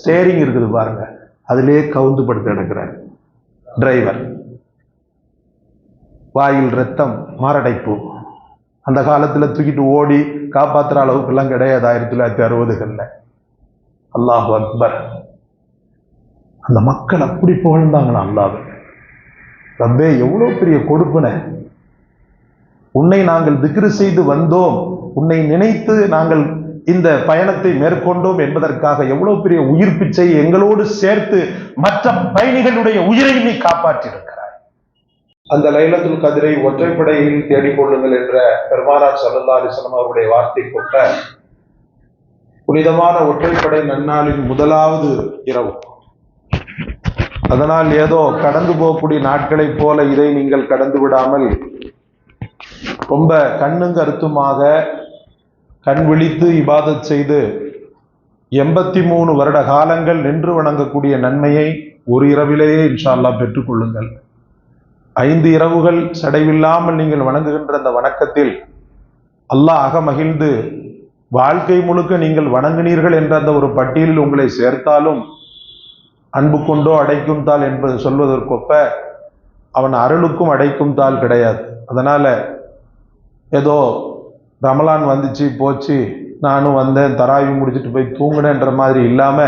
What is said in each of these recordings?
Steering இருக்குது பாருங்க, அதிலே கவுந்து படுத்து கிடக்கிறார் டிரைவர். வாயில் ரத்தம், மாரடைப்பு. அந்த காலத்துல தூக்கிட்டு ஓடி காப்பாற்றுற அளவுக்கு எல்லாம் கிடையாது 1960களில். அல்லாஹ் அக்பர். அந்த மக்கள் அப்படி புகழ்ந்தாங்களா அல்லாஹ். ரப்பே, எவ்வளவு பெரிய கொடுப்பன. உன்னை நாங்கள் திக்ரு செய்து வந்தோம், உன்னை நினைத்து நாங்கள் இந்த பயணத்தை மேற்கொண்டோம் என்பதற்காக எவ்வளவு பெரிய உயிர் பிச்சை எங்களோடு சேர்த்து மற்ற பயணிகளுடைய உயிரை நீ காப்பாற்றியிருக்கிறாய். அந்த லைலத்துல் கத்ரை ஒற்றைப்படையில் தேடிக்கொள்ளுங்கள் என்ற பெருமானார் ஸல்லல்லாஹு அலைஹி வஸல்லம் அவருடைய வார்த்தை கொண்ட புனிதமான ஒற்றைப்படை நன்னாளின் முதலாவது இரவு. அதனால் ஏதோ கடந்து போகக்கூடிய நாட்களைப் போல இதை நீங்கள் கடந்து விடாமல் ரொம்ப கண்ணும் கருத்துமாக கண் விழித்து இபாதத் செய்து 83 வருட காலங்கள் நின்று வணங்கக்கூடிய நன்மையை ஒரு இரவிலேயே இன்ஷா அல்லாஹ் பெற்றுக்கொள்ளுங்கள். 5 இரவுகள் சடைவில்லாமல் நீங்கள் வணங்குகின்ற அந்த வணக்கத்தில் அல்லாஹ் அகமகிழ்ந்து வாழ்க்கை முழுக்க நீங்கள் வணங்கினீர்கள் என்ற அந்த ஒரு பட்டியலில் உங்களை சேர்த்தாலும் அன்பு கொண்டோ அடைக்கும் தாள் என்பது சொல்வதற்கொப்ப அவன் அருளுக்கும் அடைக்கும் தாள் கிடையாது. அதனால ஏதோ ரமலான் வந்துச்சு போச்சு, நானும் வந்தேன் தராவி முடிச்சுட்டு போய் தூங்கினேன்ற மாதிரி இல்லாம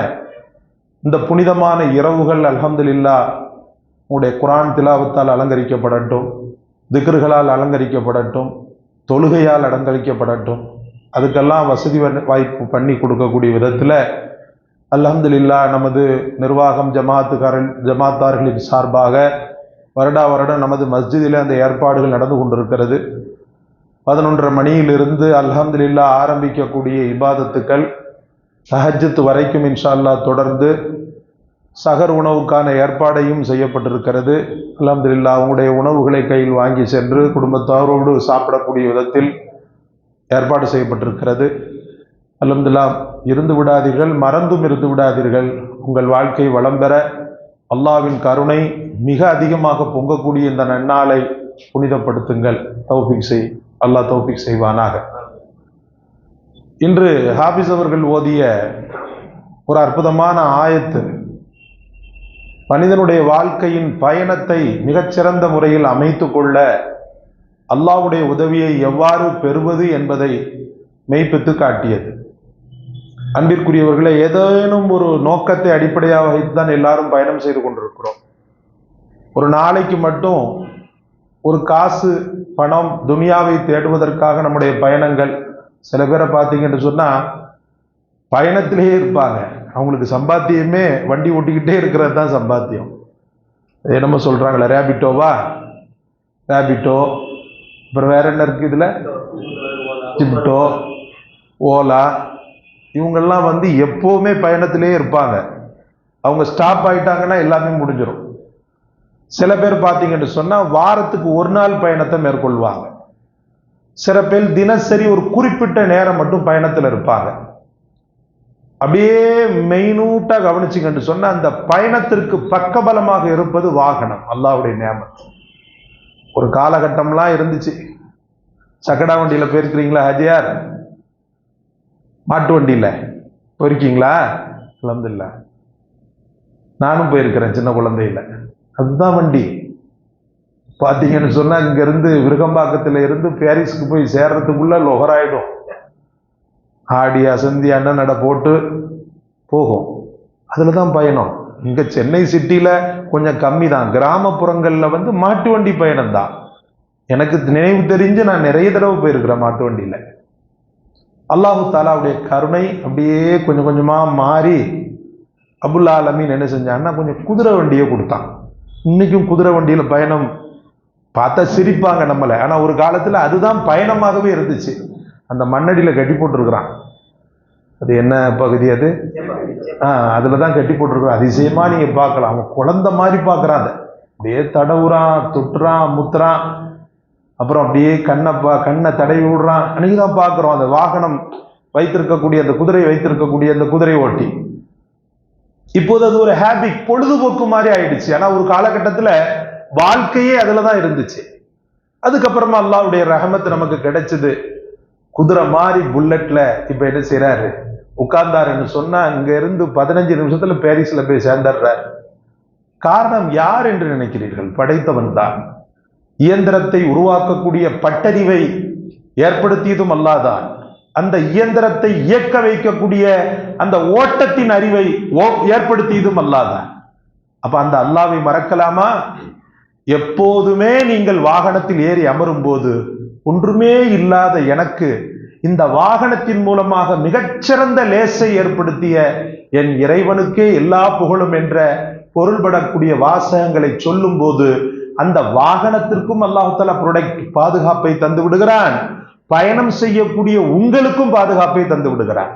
இந்த புனிதமான இரவுகள் அல்ஹம்துலில்லாஹ் உங்களுடைய குர்ஆன் திலாவத்தால் அலங்கரிக்கப்படட்டும், திக்ருகளால் அலங்கரிக்கப்படட்டும், தொழுகையால் அலங்கரிக்கப்படட்டும். அதுக்கெல்லாம் வசதி வாய்ப்பு பண்ணி கொடுக்கக்கூடிய விதத்தில் அல்ஹம்துலில்லாஹ் நமது நிர்வாகம் ஜமாத்தார்களின் சார்பாக வருடா வருடம் நமது மஸ்ஜிதில் அந்த ஏற்பாடுகள் நடந்து கொண்டிருக்கிறது. 11:30 மணியிலிருந்து அல்ஹம்துலில்லாஹ் ஆரம்பிக்கக்கூடிய இபாதத்துக்கள் தஹஜ்ஜுத் வரைக்கும் இன்ஷா அல்லாஹ் தொடர்ந்து சகர் உணவுக்கான ஏற்பாடையும் செய்யப்பட்டிருக்கிறது. அல்ஹம்துலில்லாஹ் உங்களுடைய உணவுகளை கையில் வாங்கி சென்று குடும்பத்தாரோடு சாப்பிடக்கூடிய விதத்தில் ஏற்பாடு செய்யப்பட்டிருக்கிறது. அல்ஹம்துலில்லாஹ் இருந்து விடாதீர்கள், மறந்தும் இருந்து விடாதீர்கள். உங்கள் வாழ்க்கை வளம் பெற அல்லாஹ்வின் கருணை மிக அதிகமாக பொங்கக்கூடிய இந்த நன்னாளை புனிதப்படுத்துங்கள். தௌஃபீக் செய், அல்லாஹ் தௌஃபீக் செய்வானாக. இன்று ஹாபிஸ் அவர்கள் ஓதிய ஒரு அற்புதமான ஆயத்து மனிதனுடைய வாழ்க்கையின் பயணத்தை மிகச்சிறந்த முறையில் அமைத்து கொள்ள அல்லாஹ்வுடைய உதவியை எவ்வாறு பெறுவது என்பதை மெய்ப்பித்து காட்டியது. அன்பிற்குரியவர்களே, ஏதேனும் ஒரு நோக்கத்தை அடிப்படையாக வைத்துதான் எல்லாரும் பயணம் செய்து கொண்டிருக்கிறோம். ஒரு நாளைக்கு மட்டும் ஒரு காசு பணம் துனியாவை தேடுவதற்காக நம்முடைய பயணங்கள். சில பேரை பார்த்தீங்கன்னு சொன்னா பயணத்திலேயே இருப்பாங்க. அவங்களுக்கு சம்பாத்தியமே வண்டி ஓட்டிக்கிட்டே இருக்கிறது தான் சம்பாத்தியம். என்னமோ சொல்றாங்களே, ரேபிட்டோவா, ரேபிட்டோ, அப்புறம் வேற என்ன இருக்கு இதுல, ஜிப்டோ, ஓலா, இவங்கெல்லாம் எப்பவுமே பயணத்திலே இருப்பாங்க. அவங்க ஸ்டாப் ஆயிட்டாங்கன்னா எல்லாமே முடிஞ்சிடும். சில பேர் பார்த்தீங்கன்னு சொன்னா வாரத்துக்கு ஒரு நாள் பயணத்தை மேற்கொள்வாங்க. சில பேர் தினசரி ஒரு குறிப்பிட்ட நேரம் மட்டும் பயணத்தில் இருப்பாங்க. அப்படியே மெயினூட்டா கவனிச்சிங்கன்னு சொன்னா அந்த பயணத்திற்கு பக்கபலமாக இருப்பது வாகனம். அல்லாஹ்வுடைய நியாமத். ஒரு காலகட்டம்லாம் இருந்துச்சு, சக்கடா வண்டியில போயிருக்கிறீங்களா ஹஜியார்? மாட்டு வண்டியில போயிருக்கீங்களா? அல்ஹம்துலில்லாஹ் நானும் போயிருக்கிறேன் சின்ன குழந்தையில. அதுதான் வண்டி. பார்த்தீங்கன்னு சொன்னா இங்க இருந்து விருகம்பாக்கத்துல இருந்து பாரிஸுக்கு போய் சேர்றதுக்குள்ள லொஹராயிடும். ஆடி அசந்தி அண்ணன் நட போட்டு போகும். அதுல தான் பயணம். இங்க சென்னை சிட்டியில கொஞ்சம் கம்மி தான். கிராமப்புறங்கள்ல மாட்டு வண்டி பயணம் தான். எனக்கு நினைவு தெரிஞ்சு நான் நிறைய தடவை போயிருக்கிறேன் மாட்டு வண்டியில. அல்லாஹு தாலாவுடைய கருணை அப்படியே கொஞ்சம் கொஞ்சமா மாறி அபுல் ஆலமீன் என்ன செஞ்சான்னா கொஞ்சம் குதிரை வண்டியை கொடுத்தான். இன்னைக்கும் குதிரை வண்டியில பயணம் பார்த்தா சிரிப்பாங்க நம்மள. ஆனா ஒரு காலத்துல அதுதான் பயணமாகவே இருந்துச்சு. அந்த மண்ணடியில கட்டி போட்டிருக்கிறான். அது என்ன பகுதி அது? அதுலதான் கட்டி போட்டிருக்கிறான். அதிசயமா நீங்க பார்க்கலாம். அவன் குழந்தை மாதிரி பார்க்கறான். அப்படியே தடவுறான், தொட்டுறான், முத்துறான், அப்புறம் அப்படியே கண்ணை தடவி விடுறான். அன்னைக்குதான் பார்க்கிறோம் அந்த வாகனம் வைத்திருக்கக்கூடிய அந்த குதிரை வைத்திருக்கக்கூடிய அந்த குதிரை ஓட்டி. இப்போது அது ஒரு ஹேபிட், பொழுதுபோக்கு மாதிரி ஆயிடுச்சு. ஆனா ஒரு காலகட்டத்துல வாழ்க்கையே அதுலதான் இருந்துச்சு. அதுக்கப்புறமா அல்லாஹ்வுடைய ரஹமத் நமக்கு கிடைச்சது. குதிரை மாதிரி புல்லட்ல இப்ப என்ன செய்யறாரு, உட்கார்ந்தாருன்னு சொன்னா இங்க இருந்து 15 நிமிஷத்துல பாரிஸ்ல போய் சேர்ந்துடுறார். காரணம் யார் என்று நினைக்கிறீர்கள்? படைத்தவன் தான். இயந்திரத்தை உருவாக்கக்கூடிய பட்டறிவை ஏற்படுத்தியதும் அல்லாதான். அந்த இயந்திரத்தை இயக்க வைக்கக்கூடிய அந்த ஓட்டத்தின் அறிவை ஏற்படுத்தியதும் அல்லாதான். அப்ப அந்த அல்லாவை மறக்கலாமா? எப்போதுமே நீங்கள் வாகனத்தில் ஏறி அமரும் போது ஒன்றுமே இல்லாத எனக்கு இந்த வாகனத்தின் மூலமாக மிகச்சிறந்த லேசை ஏற்படுத்திய என் இறைவனுக்கே எல்லா புகழும் என்ற பொருள்படக்கூடிய வாசகங்களை சொல்லும் போது அந்த வாகனத்திற்கும் அல்லாஹ் தஆலா பாதுகாப்பை தந்து விடுகிறான். பயணம் செய்யக்கூடிய உங்களுக்கும் பாதுகாப்பை தந்து விடுகிறான்.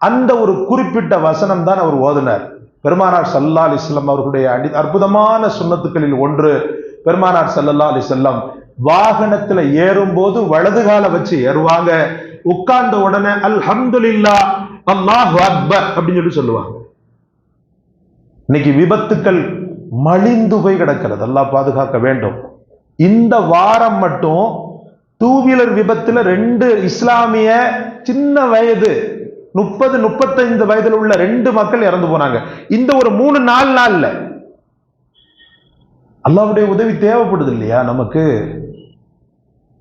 அந்த ஒரு குறிப்பிட்ட வசனம் தான் அவர் ஓதினார். பெருமானார் ஸல்லல்லாஹு அலைஹி வஸல்லம் அவர்களுடைய அற்புதமான சுன்னத்துக்களில் ஒன்று, பெருமானார் ஸல்லல்லாஹு அலைஹி வஸல்லம் வாகனத்துல ஏறும் போது வலது கால வச்சு ஏறுவாங்க. உட்கார்ந்த உடனே அல்ஹம்துலில்லாஹ் அல்லாஹு அக்பர் அப்படின்னு சொல்லுவாங்க. இன்னைக்கு விபத்துக்கள் மலிந்து போய் கிடக்கிறது. அல்லாஹ் பாதுகாக்க வேண்டும். இந்த வாரம் மட்டும் டூ வீலர் விபத்துல 2 இஸ்லாமிய சின்ன வயது 30-35 வயதுல உள்ள 2 மக்கள் இறந்து போனாங்க. இந்த ஒரு 3-4 நாள்ல அல்லாஹ்வுடைய உதவி தேவைப்படுது இல்லையா நமக்கு?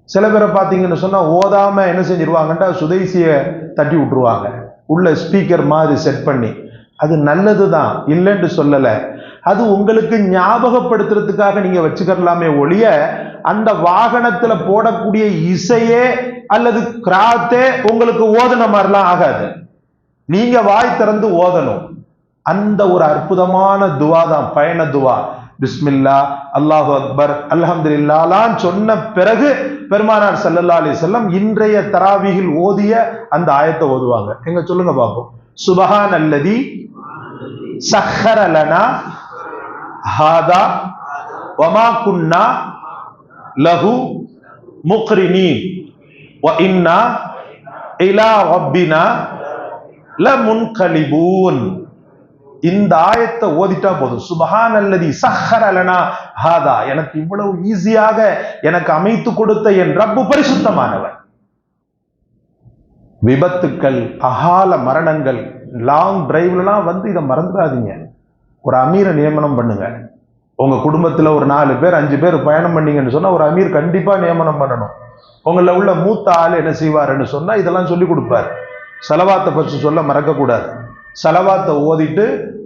சில பேரை பார்த்தீங்கன்னு சொன்னா ஓதாம என்ன செஞ்சிருவாங்கன்றா சுதைசிய தட்டி விட்டுருவாங்க, உள்ள ஸ்பீக்கர் மாதிரி செட் பண்ணி. அது நல்லதுதான், இல்லைன்னு சொல்லல. அது உங்களுக்கு ஞாபகப்படுத்துறதுக்காக நீங்க வச்சுக்கலாமே ஒழிய அந்த வாகனத்துல போடக்கூடிய இசையே அல்லது கிராத்தே உங்களுக்கு ஓதன மாதிரிலாம் ஆகாது. நீங்க வாய் திறந்து ஓதணும். அந்த ஒரு அற்புதமான துவா தான் பயண துவா. பிஸ்மில்லா அல்லாஹு அக்பர் அல்ஹம்துலில்லாஹ் சொன்ன பிறகு பெருமானார் ஸல்லல்லாஹு அலைஹி வஸல்லம் இன்றைய தராவீஹில் ஓதிய அந்த ஆயத்தை ஓதுவாங்க. எங்க சொல்லுங்க பாப்போம். சுப்ஹானல்லதி சஹ்ஹர லனா ஹாதா வமா குன்னா லஹு முக்ரினீன் வ இன்னா இலா ரப்பினா லமுன்கலிபூன். இந்த ஆயத்தை ஓதிட்டா போதும். சுப்ஹானல்லதி சஹ்ஹர லனா ஹாதா, எனக்கு இவ்வளவு ஈஸியாக எனக்கு அமைத்து கொடுத்த என் ரப்பு பரிசுத்தமானவன். விபத்துக்கள், அகால மரணங்கள், லாங் டிரைவ்லாம் இதை மறந்துடாதீங்க. ஒரு அமீரை நியமனம் பண்ணுங்க. உங்க குடும்பத்துல ஒரு 4 பேர் 5 பேர் பயணம் பண்ணீங்கன்னு சொன்னா ஒரு அமீர் கண்டிப்பா நியமனம் பண்ணணும். உங்கள உள்ள மூத்த ஆள் என்ன செய்வாருன்னு சொன்னா இதெல்லாம் சொல்லி கொடுப்பாரு. சலவாத்தை பற்றி சொல்ல மறக்க கூடாது. சலவாத்தை ஓதிட்டு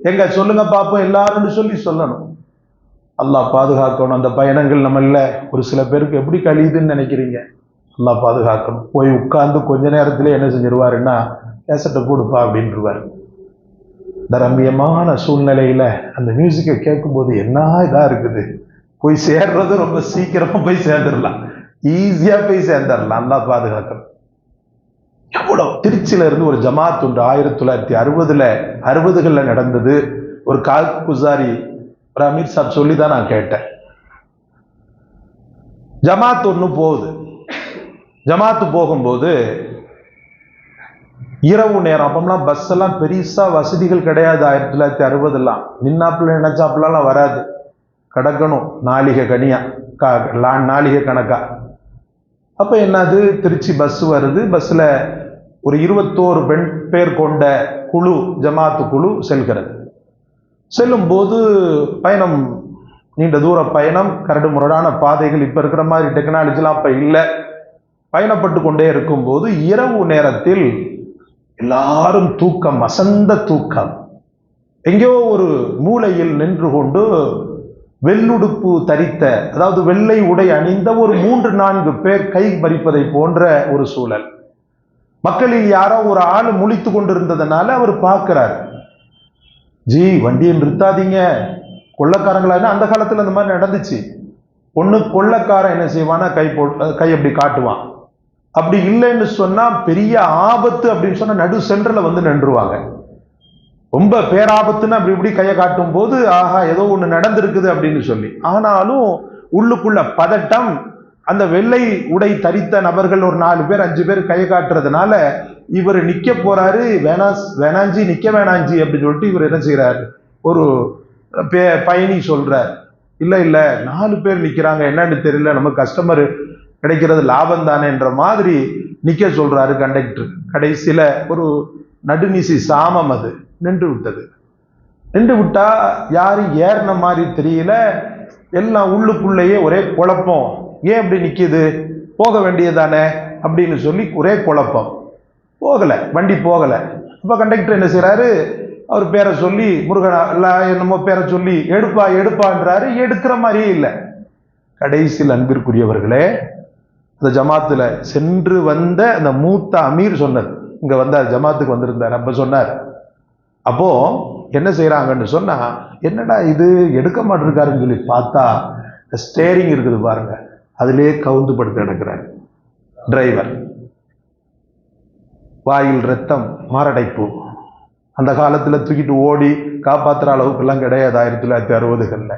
எங்க சொல்லுங்க பாப்போம் எல்லாரும் சொல்லி சொல்லணும். அல்லாஹ் பாதுகாக்கணும். அந்த பயணங்கள் நம்மள ஒரு சில பேருக்கு எப்படி கழியுதுன்னு நினைக்கிறீங்க? அல்லாஹ் பாதுகாக்கணும். போய் உட்கார்ந்து கொஞ்ச நேரத்திலே என்ன செஞ்சிருவாருன்னா கேசட்டை கொடுப்பா அப்படின்ட்டுருவாரு. இந்த ரம்மியமான சூழ்நிலையில அந்த மியூசிக்கை கேட்கும்போது என்ன இதா இருக்குது. போய் சேர்றது ரொம்ப சீக்கிரமா போய் சேர்ந்துடலாம், ஈஸியா போய் சேர்ந்துடலாம். அல்லாஹ் பாதுகாக்கணும். எவ்வளவு திருச்சியில இருந்து ஒரு ஜமாத் உண்டு 1960களில் நடந்தது. ஒரு கால்குசாரி ஒரு அமீர் சாப் சொல்லிதான் நான் கேட்டேன். ஜமாத் ஒண்ணு போகுது. ஜமாத்து போகும்போது இரவு நேரம், அப்பெல்லாம் பஸ் எல்லாம் பெருசா வசதிகள் கிடையாது. 1960 நின்னாப்புல நினைச்சாப்புலாம் வராது. கிடக்கணும் நாளிகை கனியா, நாளிகை கணக்கா. அப்ப என்னது, திருச்சி பஸ் வருது. பஸ்ல ஒரு 21 பேர் கொண்ட குழு, ஜமாத்து குழு செல்கிறது. செல்லும் போது பயணம் நீண்ட தூர பயணம், கரடு முரடான பாதைகள். இப்ப இருக்கிற மாதிரி டெக்னாலஜிலாம் அப்ப இல்லை. பயணப்பட்டு கொண்டே இருக்கும் போது இரவு நேரத்தில் எல்லாரும் தூக்கம், அசந்த தூக்கம். எங்கேயோ ஒரு மூலையில் நின்று கொண்டு வெள்ளுடுப்பு தரித்த, அதாவது வெள்ளை உடை அணிந்த ஒரு 3-4 பேர் கை பறிப்பதை போன்ற ஒரு சூழல். மக்களில் யாரோ ஒரு ஆள் முழித்து கொண்டிருந்ததுனால அவர் பார்க்கிறார். ஜி வண்டியை நிறுத்தாதீங்க, கொள்ளக்காரங்களா. அந்த காலத்துல இந்த மாதிரி நடந்துச்சு. ஒண்ணு கொள்ளக்காரன் என்ன செய்வானா கை அப்படி காட்டுவான். அப்படி இல்லைன்னு சொன்னா பெரிய ஆபத்து அப்படின்னு சொன்னா நடு சென்டர்ல நின்றுவாங்க. ரொம்ப பேராபத்துன்னு அப்படி இப்படி கையை காட்டும் போது ஆஹா ஏதோ ஒண்ணு நடந்திருக்குது அப்படின்னு சொல்லி. ஆனாலும் உள்ளுக்குள்ள பதட்டம். அந்த வெள்ளை உடை தரித்த நபர்கள் ஒரு 4 பேர் 5 பேர் கையை காட்டுறதுனால இவர் நிக்க போறாரு. வேணாஞ்சி நிக்க வேணாஞ்சி அப்படின்னு சொல்லிட்டு இவர் என்ன செய்யறாரு, ஒரு பயணி சொல்றார், இல்ல 4 பேர் நிக்கிறாங்க, என்னன்னு தெரியல, நமக்கு கஸ்டமர் கிடைக்கிறது லாபம் தானே என்ற மாதிரி நிக்க சொல்றாரு கண்டக்டர். கடைசியில ஒரு நடுநிசி சாமம் அது நின்று விட்டது. நின்று விட்டா யாரும் ஏறின மாதிரி தெரியல, எல்லாம் உள்ளுக்குள்ளேயே ஒரே குழப்பம். ஏன் அப்படி நிக்குது, போக வேண்டியதானே அப்படின்னு சொல்லி ஒரே குழப்பம். போகல, வண்டி போகல. இப்ப கண்டக்டர் என்ன செய்யறாரு, அவர் பேரை சொல்லி முருகனா என்னமோ பேரை சொல்லி எடுப்பான்றாரு, எடுக்கிற மாதிரியே இல்லை. கடைசியில் அன்பிற்குரியவர்களே, அந்த ஜமாத்துல சென்று வந்த அந்த மூத்த அமீர் சொன்னது, இங்க வந்தார், ஜமாத்துக்கு வந்திருந்தார். அப்ப சொன்னார், அப்போ என்ன செய்யறாங்கன்னு சொன்னா, என்னடா இது எடுக்க மாட்டிருக்காருன்னு சொல்லி பார்த்தா ஸ்டேரிங் இருக்குது பாருங்க, அதிலே கவுந்து படுத்து கிடக்கிறார் டிரைவர். வாயில் ரத்தம், மாரடைப்பு. அந்த காலத்துல தூக்கிட்டு ஓடி காப்பாற்றுற அளவுக்கு எல்லாம் கிடையாது 1960களில்.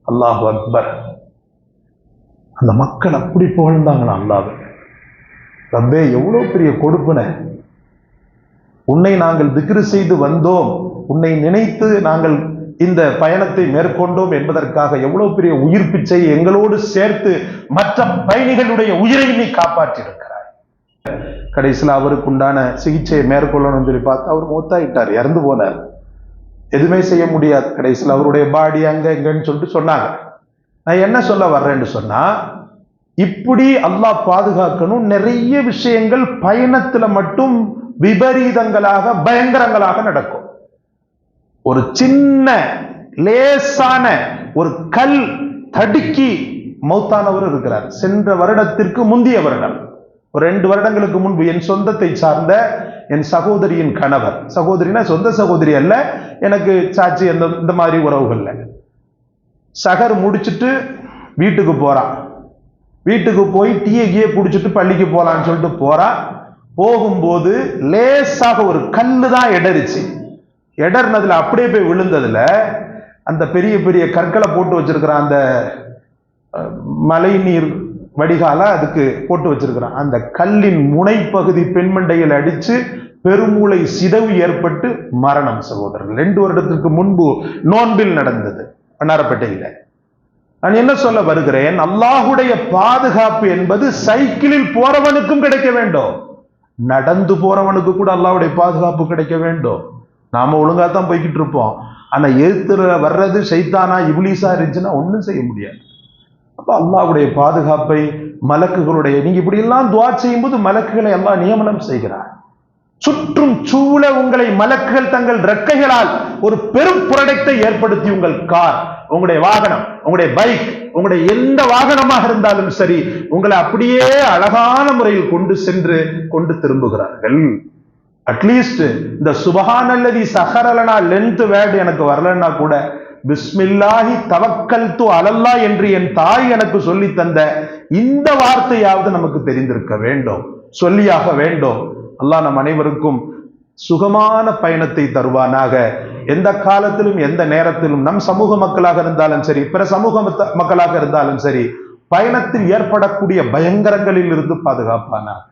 அல்லாஹு அக்பர். அந்த மக்கள் அப்படி புகழ்ந்தாங்களா அல்லாஹ். ரப்பே, எவ்வளவு பெரிய கொடுப்பன. உன்னை நாங்கள் திக்ரு செய்து வந்தோம், உன்னை நினைத்து நாங்கள் இந்த பயணத்தை மேற்கொண்டோம் என்பதற்காக எவ்வளவு பெரிய உயிர் பிச்சை எங்களோடு சேர்த்து மற்ற பயணிகளுடைய உயிரை நீ காப்பாற்றியிருக்கிறாய். கடைசியில் அவருக்கு உண்டான சிகிச்சையை மேற்கொள்ளணும்னு சொல்லி பார்த்து அவர் மூத்தாயிட்டார், இறந்து போனார். எதுவுமே செய்ய முடியாது. கடைசியில் அவருடைய பாடி அங்க எங்கன்னு சொல்லிட்டு சொன்னாங்க. நான் என்ன சொல்ல வர்றேன்னு சொன்னா, இப்படி அல்லாஹ் பாதுகாக்கணும். நிறைய விஷயங்கள் பயணத்துல மட்டும் விபரீதங்களாக பயங்கரங்களாக நடக்கும். ஒரு சின்ன லேசான ஒரு கல் தடுக்கி மௌத்தானவர் இருக்கிறார். சென்ற வருடத்திற்கு முந்தைய வருடம், ஒரு 2 வருடங்களுக்கு முன்பு என் சொந்தத்தை சார்ந்த என் சகோதரியின் கணவர், சகோதரினா சொந்த சகோதரி அல்ல, எனக்கு சாட்சி இந்த மாதிரி உறவுகள்ல, சகர் முடிச்சுட்டு வீட்டுக்கு போறான். வீட்டுக்கு போய் டீயை குடிச்சிட்டு பள்ளிக்கு போலான்னு சொல்லிட்டு போறான். போகும்போது லேசாக ஒரு கல்லு தான் இடறிச்சு. இடர்னதுல அப்படியே போய் விழுந்ததுல அந்த பெரிய பெரிய கற்களை போட்டு வச்சிருக்கிறான், அந்த மழை நீர் வடிகால அதுக்கு போட்டு வச்சிருக்கிறான். அந்த கல்லின் முனைப்பகுதி பெண்மண்டையில் அடிச்சு பெருமூளை சிதைவு ஏற்பட்டு மரணம். சகோதரர்கள், 2 வருடத்திற்கு முன்பு நோன்பில் நடந்தது வண்ணாரப்பேட்டையில. நான் என்ன சொல்ல வருகிறேன், அல்லாஹுடைய பாதுகாப்பு என்பது சைக்கிளில் போறவனுக்கும் கிடைக்க வேண்டும், நடந்து போறவனுக்கு கூட அல்லாஹ்வுடைய பாதுகாப்பு கிடைக்க வேண்டும். நாம ஒழுங்கா தான் போய்கிட்டு இருப்போம். ஆனா எழுத்துல வர்றது சைத்தானா இப்லீஸா இருந்துச்சுன்னா ஒன்றும் செய்ய முடியாது. அப்ப அல்லாஹ்வுடைய பாதுகாப்பை மலக்குகளுடைய, நீங்க இப்படி எல்லாம் துஆ செய்யும் போது மலக்குகளை அல்லாஹ் நியமனம் செய்கிறார். சுற்றும் சூழ உங்களை மலக்குகள் தங்கள் ரெக்கைகளால் ஒரு பெரும் புரடத்தை ஏற்படுத்தி உங்கள் கார், உங்களுடைய வாகனம், உங்களுடைய பைக், உங்களுடைய எந்த வாகனமாக இருந்தாலும் சரி, உங்களை அப்படியே அழகான முறையில் கொண்டு சென்று கொண்டு திரும்புகிறார்கள். அட்லீஸ்ட் இந்த சுபஹானல்லதி சஹரலனா லென்த் வேர்ட் எனக்கு வரலன்னா கூட பிஸ்மில்லாஹி தவக்கல்து அலல்லாஹ் என்று என் தாய் எனக்கு சொல்லி தந்த இந்த வார்த்தையாவது நமக்கு தெரிந்திருக்க வேண்டும், சொல்லியாக வேண்டும். அல்லாஹ் நம் அனைவருக்கும் சுகமான பயணத்தை தருவானாக. எந்த காலத்திலும் எந்த நேரத்திலும் நம் சமூக மக்களாக இருந்தாலும் சரி, பிற சமூக மக்களாக இருந்தாலும் சரி, பயணத்தில் ஏற்படக்கூடிய பயங்கரங்களில் இருந்து பாதுகாப்பானாக.